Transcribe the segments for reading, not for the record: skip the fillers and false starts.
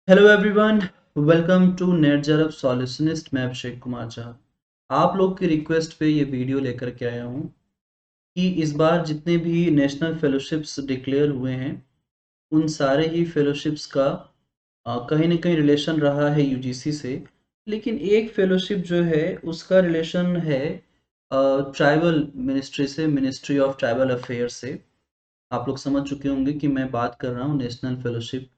Hello everyone, welcome to NET JRF solutionist. मैं अभिषेक कुमार झा आप लोग की रिक्वेस्ट पे ये वीडियो लेकर के आया हूँ कि इस बार जितने भी नेशनल फेलोशिप्स डिक्लेयर हुए हैं उन सारे ही फेलोशिप्स का कहीं न कहीं रिलेशन रहा है यूजीसी से। लेकिन एक फेलोशिप जो है उसका रिलेशन है ट्राइबल मिनिस्ट्री से, मिनिस्ट्री ऑफ ट्राइबल अफेयर्स से। आप लोग समझ चुके होंगे कि मैं बात कर रहा हूँ नेशनल फेलोशिप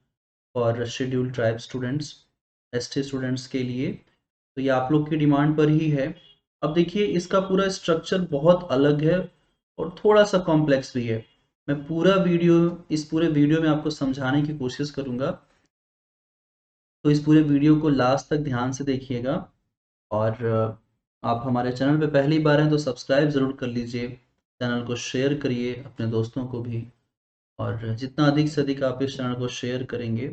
और scheduled tribe students, ST students के लिए। तो ये आप लोग की डिमांड पर ही है। अब देखिए इसका पूरा स्ट्रक्चर बहुत अलग है और थोड़ा-सा कॉम्प्लेक्स भी है। मैं इस पूरे वीडियो में आपको समझाने की कोशिश करूँगा। तो इस पूरे वीडियो को लास्ट तक ध्यान से देखिएगा और आप हमारे चैनल पे पहली बार हैं तो सब्सक्राइब ज़रूर कर लीजिए। चैनल को शेयर करिए अपने दोस्तों को भी और जितना अधिक से अधिक आप इस चैनल को शेयर करेंगे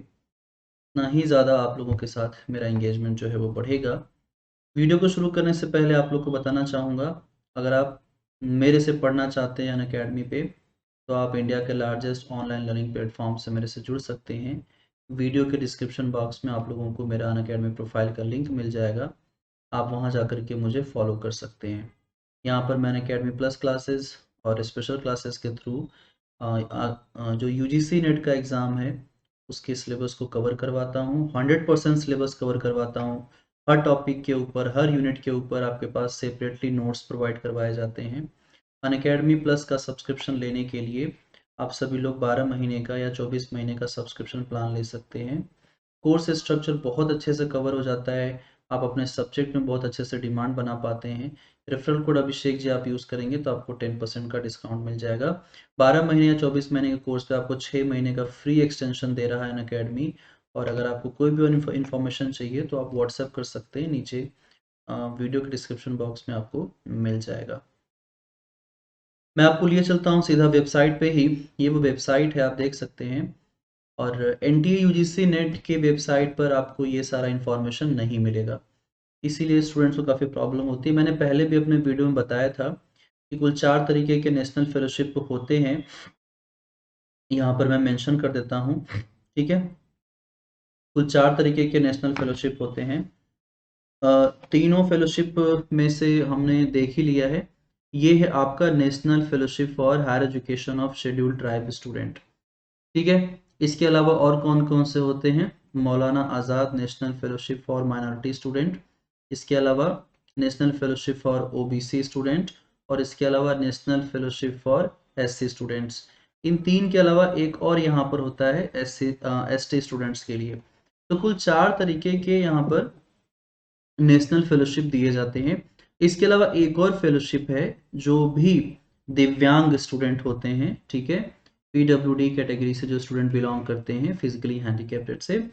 उतना ही ज़्यादा आप लोगों के साथ मेरा एंगेजमेंट जो है वो बढ़ेगा। वीडियो को शुरू करने से पहले आप लोग को बताना चाहूँगा, अगर आप मेरे से पढ़ना चाहते हैं अनअकैडमी पे, तो आप इंडिया के लार्जेस्ट ऑनलाइन लर्निंग प्लेटफॉर्म से मेरे से जुड़ सकते हैं। वीडियो के डिस्क्रिप्शन बॉक्स में आप लोगों को मेरा अनअकैडमी प्रोफाइल का लिंक मिल जाएगा। आप वहाँ जाकर के मुझे फॉलो कर सकते हैं। यहाँ पर मैं अनअकैडमी प्लस क्लासेस और स्पेशल क्लासेस के थ्रू जो यूजीसी नेट का एग्ज़ाम है उसके सिलेबस को कवर करवाता हूँ। 100% सिलेबस कवर करवाता हूँ। हर टॉपिक के ऊपर, हर यूनिट के ऊपर आपके पास सेपरेटली नोट्स प्रोवाइड करवाए जाते हैं। अनअकैडमी प्लस का सब्सक्रिप्शन लेने के लिए आप सभी लोग 12 महीने का या 24 महीने का सब्सक्रिप्शन प्लान ले सकते हैं। कोर्स स्ट्रक्चर बहुत अच्छे से कवर हो जाता है। आप अपने सब्जेक्ट में बहुत अच्छे से डिमांड बना पाते हैं। रेफरल कोड अभिषेक जी आप यूज़ करेंगे तो आपको 10% का डिस्काउंट मिल जाएगा। 12 महीने या 24 महीने के कोर्स पे आपको 6 महीने का फ्री एक्सटेंशन दे रहा है अनअकैडमी। और अगर आपको कोई भी इन्फॉर्मेशन चाहिए तो आप व्हाट्सएप कर सकते हैं, नीचे वीडियो के डिस्क्रिप्शन बॉक्स में आपको मिल जाएगा। मैं आपको लिए चलता हूँ सीधा वेबसाइट पे ही। ये वो वेबसाइट है, आप देख सकते हैं। और एनटीए यूजीसी नेट के वेबसाइट पर आपको ये सारा इन्फॉर्मेशन नहीं मिलेगा, इसीलिए स्टूडेंट्स को काफ़ी प्रॉब्लम होती है। मैंने पहले भी अपने वीडियो में बताया था कि कुल 4 तरीके के नेशनल फेलोशिप होते हैं। यहाँ पर मैं मेंशन कर देता हूँ, ठीक है? कुल 4 तरीके के नेशनल फेलोशिप होते हैं। तीनों फेलोशिप में से हमने देख ही लिया है। ये है आपका national fellowship for higher education of scheduled tribe student, ठीक है? इसके अलावा और कौन-कौन से होते हैं? Maulana Azad national fellowship for minority student, इसके अलावा national fellowship for OBC student और इसके अलावा national fellowship for SC students. इन 3 के अलावा एक और यहाँ पर होता है एसटी स्टूडेंट्स के लिए। तो कुल 4 तरीके के यहाँ पर नेशनल फेलोशिप दिए जाते हैं। इसके अलावा एक और फेलोशिप है जो भी दिव्यांग स्टूडेंट होते हैं, ठीक है? पीडब्ल्यूडी कैटेगरी से जो स्टूडेंट बिलोंग करते हैं, फिजिकली हैंडीकैप्ड से,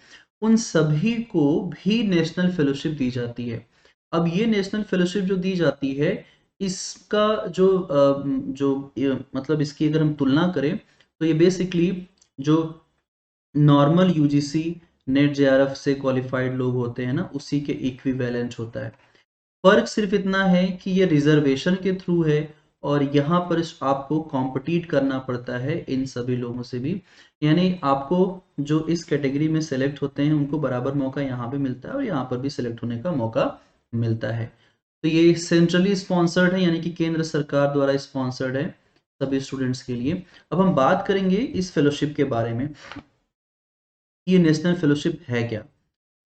उन सभी को भी नेशनल फेलोशिप दी जाती है। अब ये नेशनल फेलोशिप जो दी जाती है, इसका मतलब इसकी अगर हम तुलना करें तो ये बेसिकली जो नॉर्मल यूजीसी नेट जेआरएफ से क्वालिफाइड लोग होते हैं ना, उसी के इक्विवेलेंट होता है। फ़र्क सिर्फ इतना है कि ये रिज़र्वेशन के थ्रू है और यहाँ पर आपको कॉम्पिटिट करना पड़ता है इन सभी लोगों से भी। यानी आपको जो इस कैटेगरी में सेलेक्ट होते हैं उनको बराबर मौका यहाँ पे मिलता है और यहाँ पर भी सेलेक्ट होने का मौका मिलता है। तो ये सेंट्रली स्पॉन्सर्ड है, यानी कि केंद्र सरकार द्वारा स्पॉन्सर्ड है सभी स्टूडेंट्स के लिए। अब हम बात करेंगे इस फेलोशिप के बारे में, ये नेशनल फेलोशिप है क्या?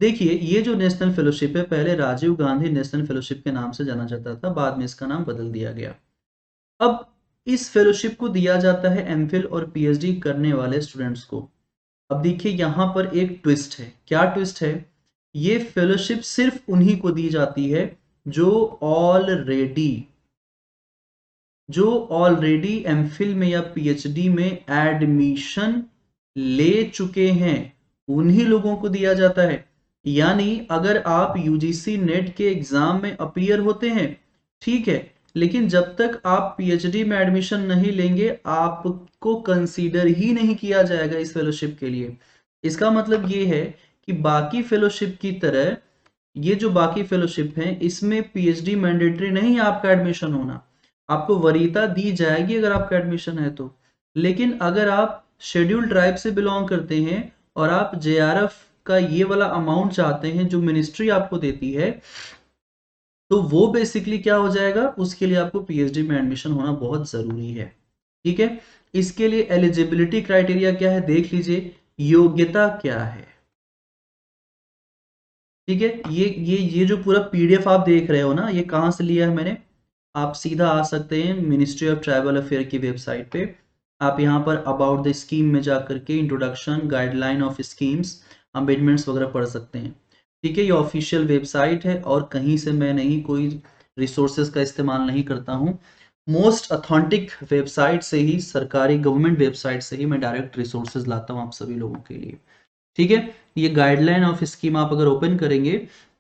देखिए, ये जो नेशनल फेलोशिप है पहले राजीव गांधी नेशनल फेलोशिप के नाम से जाना जाता था, बाद में इसका नाम बदल दिया गया। अब इस फेलोशिप को दिया जाता है एमफिल और पीएचडी करने वाले स्टूडेंट्स को। अब देखिए यहाँ पर एक ट्विस्ट है। क्या ट्विस्ट है? ये फेलोशिप सिर्फ उन्हीं को दी जाती है जो ऑलरेडी एमफिल में या पीएचडी में एडमिशन ले चुके हैं, उन्हीं लोगों को दिया जाता है। यानी अगर आप यूजीसी नेट के एग्जाम में अपीयर होते हैं, ठीक है, लेकिन जब तक आप पीएचडी में एडमिशन नहीं लेंगे आपको कंसीडर ही नहीं किया जाएगा इस फेलोशिप के लिए। इसका मतलब ये है कि बाकी फेलोशिप की तरह ये जो बाकी फेलोशिप हैं इसमें पीएचडी मैंडेटरी नहीं है आपका एडमिशन होना। आपको वरीयता दी जाएगी अगर आपका एडमिशन है तो। लेकिन अगर आप शेड्यूल्ड ट्राइब से बिलोंग करते हैं और आप जेआरएफ का ये वाला अमाउंट चाहते हैं जो मिनिस्ट्री आपको देती है, तो वो बेसिकली क्या हो जाएगा, उसके लिए आपको पीएचडी में एडमिशन होना बहुत ज़रूरी है। ठीक है, इसके लिए एलिजिबिलिटी क्राइटेरिया क्या है देख लीजिए, योग्यता क्या है। ठीक है, ये जो पूरा पीडीएफ आप देख रहे हो ना, ये कहाँ से लिया है मैंने, आप सीधा आ सकते हैं मिनिस्ट्री ऑफ ट्राइबल अफेयर की वेबसाइट पे। आप यहाँ पर अबाउट द स्कीम में जा करके introduction, guideline of schemes, amendments वगैरह पढ़ सकते हैं। ठीक है, ये ऑफिशियल वेबसाइट है और कहीं से मैं नहीं कोई रिसोर्सेज का इस्तेमाल नहीं करता हूँ। मोस्ट अथेंटिक वेबसाइट से ही, सरकारी गवर्नमेंट वेबसाइट से ही मैं डायरेक्ट रिसोर्सेज लाता हूँ आप सभी लोगों के लिए। ठीक है, ये गाइडलाइन ऑफ स्कीम आप अगर ओपन करेंगे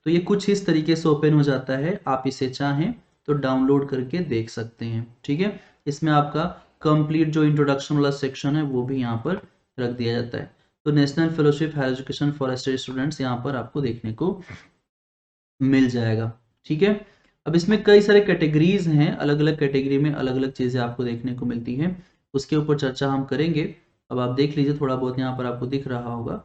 तो ये कुछ इस तरीके से ओपन हो जाता है। आप इसे चाहें तो डाउनलोड करके देख सकते हैं। ठीक है, इसमें आपका कंप्लीट जो इंट्रोडक्शन वाला सेक्शन है वो भी यहाँ पर रख दिया जाता है। तो national fellowship higher education for state students यहाँ पर आपको देखने को मिल जाएगा। ठीक है, अब इसमें कई सारे कैटेगरीज हैं, अलग अलग कैटेगरी में अलग अलग चीज़ें आपको देखने को मिलती हैं, उसके ऊपर चर्चा हम करेंगे। अब आप देख लीजिए, थोड़ा बहुत यहाँ पर आपको दिख रहा होगा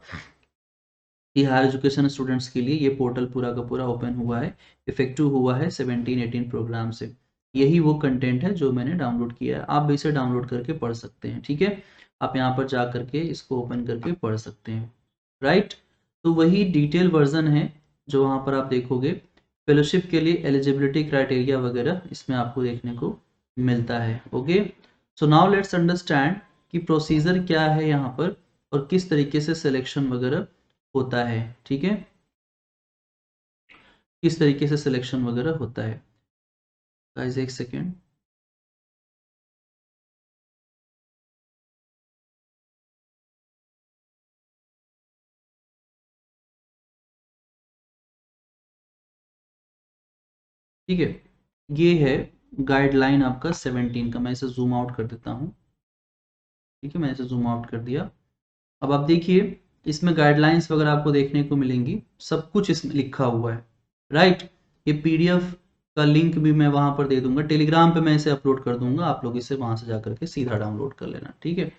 कि हायर एजुकेशन स्टूडेंट्स के लिए ये पोर्टल पूरा का पूरा ओपन हुआ है, इफेक्टिव हुआ है 17-18 प्रोग्राम से। यही वो कंटेंट है जो मैंने डाउनलोड किया है, आप भी इसे डाउनलोड करके पढ़ सकते हैं। ठीक है, आप यहाँ पर जा करके इसको ओपन करके पढ़ सकते हैं। राइट, तो वही डिटेल वर्जन है जो वहाँ पर आप देखोगे। फेलोशिप के लिए एलिजिबिलिटी क्राइटेरिया वगैरह इसमें आपको देखने को मिलता है। Okay, so now let's understand कि प्रोसीजर क्या है यहाँ पर और किस तरीके से सिलेक्शन वगैरह होता है। ठीक है, किस तरीके से सिलेक्शन वगैरह होता है। गाइस एक सेकेंड, ठीक है, ये है गाइडलाइन आपका 17 का। मैं इसे जूम आउट कर देता हूँ। ठीक है, मैंने इसे जूम आउट कर दिया। अब आप देखिए, इसमें गाइडलाइंस वगैरह आपको देखने को मिलेंगी, सब कुछ इसमें लिखा हुआ है। राइट, ये पीडीएफ का लिंक भी मैं वहां पर दे दूंगा, टेलीग्राम पे मैं इसे अपलोड कर दूंगा, आप लोग इसे वहां से जाकर के सीधा डाउनलोड कर लेना। ठीक है,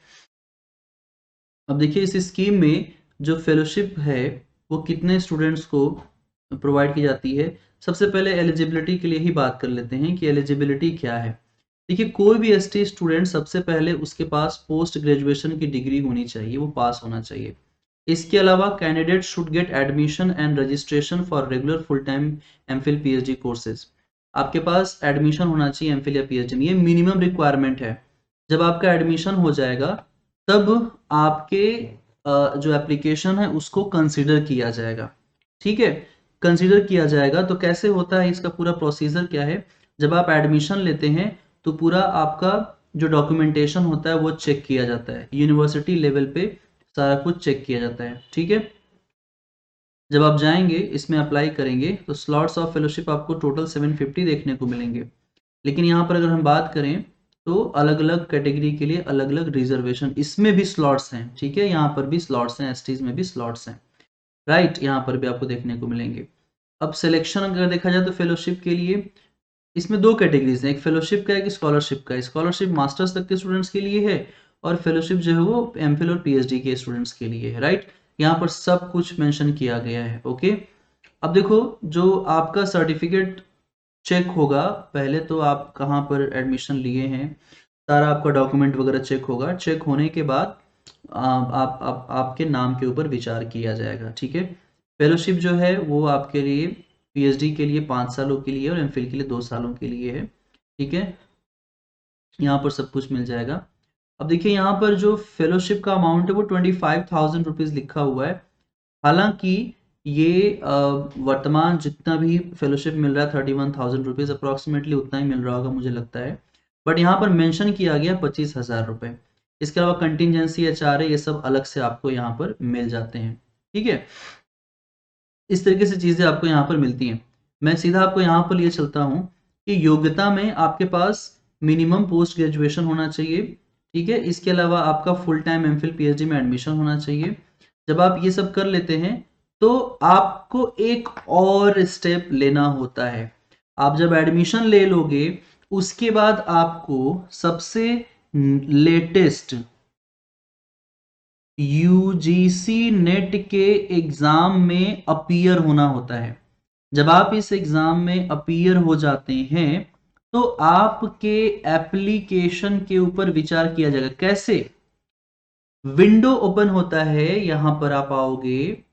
अब देखिए इस स्कीम में जो फेलोशिप है वो कितने स्टूडेंट्स को प्रोवाइड की जाती है। सबसे पहले एलिजिबिलिटी के लिए ही बात कर लेते हैं कि एलिजिबिलिटी क्या है। देखिए, कोई भी एसटी स्टूडेंट सबसे पहले उसके पास पोस्ट ग्रेजुएशन की डिग्री होनी चाहिए, वो पास होना चाहिए। इसके अलावा candidate should get admission and registration for regular full time MPhil PhD courses. आपके पास एडमिशन होना चाहिए एमफिल या पीएचडी में, ये मिनिमम रिक्वायरमेंट है। जब आपका एडमिशन हो जाएगा तब आपके जो एप्लीकेशन है उसको कंसिडर किया जाएगा। ठीक है, कंसिडर किया जाएगा तो कैसे होता है, इसका पूरा प्रोसीजर क्या है। जब आप एडमिशन लेते हैं तो पूरा आपका जो डॉक्यूमेंटेशन होता है वो चेक किया जाता है, यूनिवर्सिटी लेवल पे सारा कुछ चेक किया जाता है। ठीक है, जब आप जाएंगे इसमें अप्लाई करेंगे तो स्लॉट्स ऑफ फेलोशिप आपको टोटल 750 देखने को मिलेंगे। लेकिन यहाँ पर अगर हम बात करें तो अलग अलग कैटेगरी के लिए अलग अलग रिजर्वेशन, इसमें भी स्लॉट्स हैं। ठीक है, यहाँ पर भी स्लॉट्स हैं, एसटीज में भी स्लॉट्स हैं। राइट, यहाँ पर भी आपको देखने को मिलेंगे। अब सिलेक्शन अगर देखा जाए तो फेलोशिप के लिए इसमें दो कैटेगरीज हैं, एक फेलोशिप का, एक स्कॉलरशिप का। स्कॉलरशिप मास्टर्स तक के स्टूडेंट्स के लिए है और फेलोशिप जो है वो एमफिल और पीएचडी के स्टूडेंट्स के लिए है। राइट, यहाँ पर सब कुछ मेंशन किया गया है। ओके, अब देखो, जो आपका सर्टिफिकेट चेक होगा, पहले तो आप कहाँ पर एडमिशन लिए हैं, सारा आपका डॉक्यूमेंट वगैरह चेक होगा। चेक होने के बाद आपके नाम के ऊपर विचार किया जाएगा। ठीक है, फेलोशिप जो है वो आपके लिए पीएचडी के लिए 5 सालों के लिए और एमफिल के लिए 2 सालों के लिए है। ठीक है, यहाँ पर सब कुछ मिल जाएगा। अब देखिए, यहाँ पर जो फेलोशिप का अमाउंट है वो 25,000 रुपीज लिखा हुआ है। हालांकि ये वर्तमान जितना भी फेलोशिप मिल रहा है 31,000 रुपीज अप्रॉक्सीमेटली उतना ही मिल रहा होगा मुझे लगता है, बट यहाँ पर मेंशन किया गया 25,000 रुपए। इसके अलावा कंटिजेंसी, एचआरए, ये सब अलग से आपको यहाँ पर मिल जाते हैं। ठीक है, इस तरीके से चीजें आपको यहाँ पर मिलती हैं। मैं सीधा आपको यहाँ पर लिए चलता हूँ कि योग्यता में आपके पास मिनिमम पोस्ट ग्रेजुएशन होना चाहिए। ठीक है, इसके अलावा आपका फुल टाइम एमफिल पीएचडी में एडमिशन होना चाहिए। जब आप ये सब कर लेते हैं तो आपको एक और स्टेप लेना होता है। आप जब एडमिशन ले लोगे उसके बाद आपको सबसे लेटेस्ट यूजीसी नेट के एग्जाम में अपीयर होना होता है। जब आप इस एग्जाम में अपीयर हो जाते हैं तो आपके एप्लीकेशन के ऊपर विचार किया जाएगा। कैसे? विंडो ओपन होता है, यहां पर आप आओगे,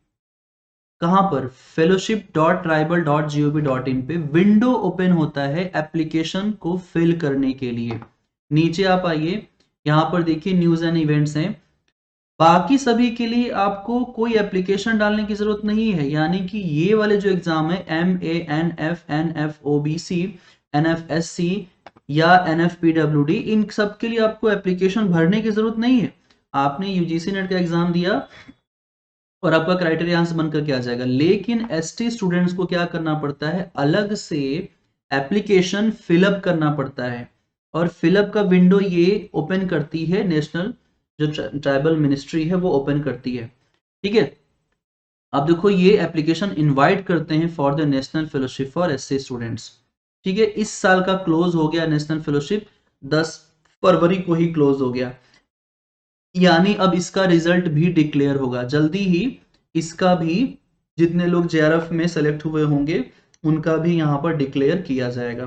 कहां पर, fellowship.tribal.gov.in पे विंडो ओपन होता है एप्लीकेशन को फिल करने के लिए। नीचे आप आइए, यहां पर देखिए न्यूज एंड इवेंट्स हैं। बाकी सभी के लिए आपको कोई एप्लीकेशन डालने की जरूरत नहीं है, यानी कि ये वाले जो एग्जाम है MANF, NFOBC, NFSC या NFPWD, इन सब के लिए आपको एप्लीकेशन भरने की जरूरत नहीं है। आपने यूजीसी नेट का एग्जाम दिया और आपका क्राइटेरिया यहां से बन करके आ जाएगा। लेकिन एसटी स्टूडेंट्स को क्या करना पड़ता है, अलग से एप्लीकेशन फिलअप करना पड़ता है, और फिलअप का विंडो ये ओपन करती है नेशनल जो ट्राइबल मिनिस्ट्री है, वो ओपन करती है। ठीक है, अब देखो ये एप्लीकेशन इनवाइट करते हैं for the national fellowship for SC students. ठीक है, इस साल का क्लोज हो गया नेशनल फेलोशिप, 10 फरवरी को ही क्लोज हो गया, यानी अब इसका रिजल्ट भी डिक्लेयर होगा जल्दी ही। इसका भी जितने लोग जेआरएफ में सेलेक्ट हुए होंगे उनका भी यहां पर डिक्लेयर किया जाएगा।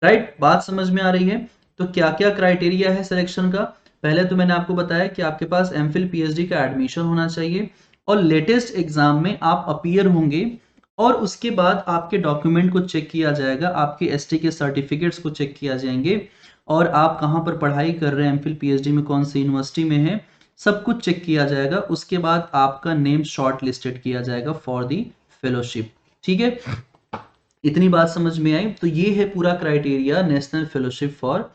राइट, बात समझ में आ रही है? तो क्या क्या क्राइटेरिया है सिलेक्शन का? पहले तो मैंने आपको बताया कि आपके पास एमफिल पीएचडी का एडमिशन होना चाहिए और लेटेस्ट एग्जाम में आप अपीयर होंगे, और उसके बाद आपके डॉक्यूमेंट को चेक किया जाएगा, आपके एसटी के सर्टिफिकेट्स को चेक किया जाएंगे, और आप कहां पर पढ़ाई कर रहे हैं, एमफिल पीएचडी में कौन सी यूनिवर्सिटी में है, सब कुछ चेक किया जाएगा। उसके बाद आपका नेम शॉर्ट लिस्टेड किया जाएगा फॉर दी फेलोशिप। ठीक है, इतनी बात समझ में आई? तो ये है पूरा criteria national fellowship for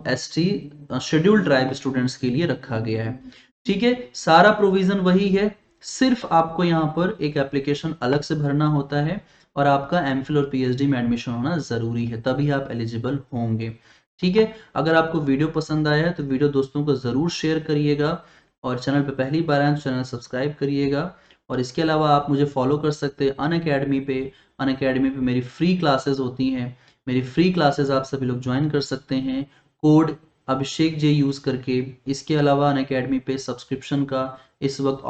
ST scheduled tribe students के लिए रखा गया है। ठीक है, सारा प्रोविजन वही है, सिर्फ आपको यहाँ पर एक एप्लीकेशन अलग से भरना होता है और आपका एमफिल और पीएचडी में एडमिशन होना जरूरी है, तभी आप एलिजिबल होंगे। ठीक है, अगर आपको वीडियो पसंद आया तो वीडियो दोस्तों को जरूर शेयर करिएगा, और चैनल पे पहली बार आए तो चैनल सब्सक्राइब करिएगा। और इसके अलावा आप मुझे फॉलो कर सकते हैं अनअकैडमी पे। अनअकैडमी पे मेरी फ्री क्लासेस होती हैं, मेरी फ्री क्लासेस आप सभी लोग ज्वाइन कर सकते हैं कोड अभिषेक जे यूज करके। इसके अलावा अनअकैडमी पे सब्सक्रिप्शन का इस वक्त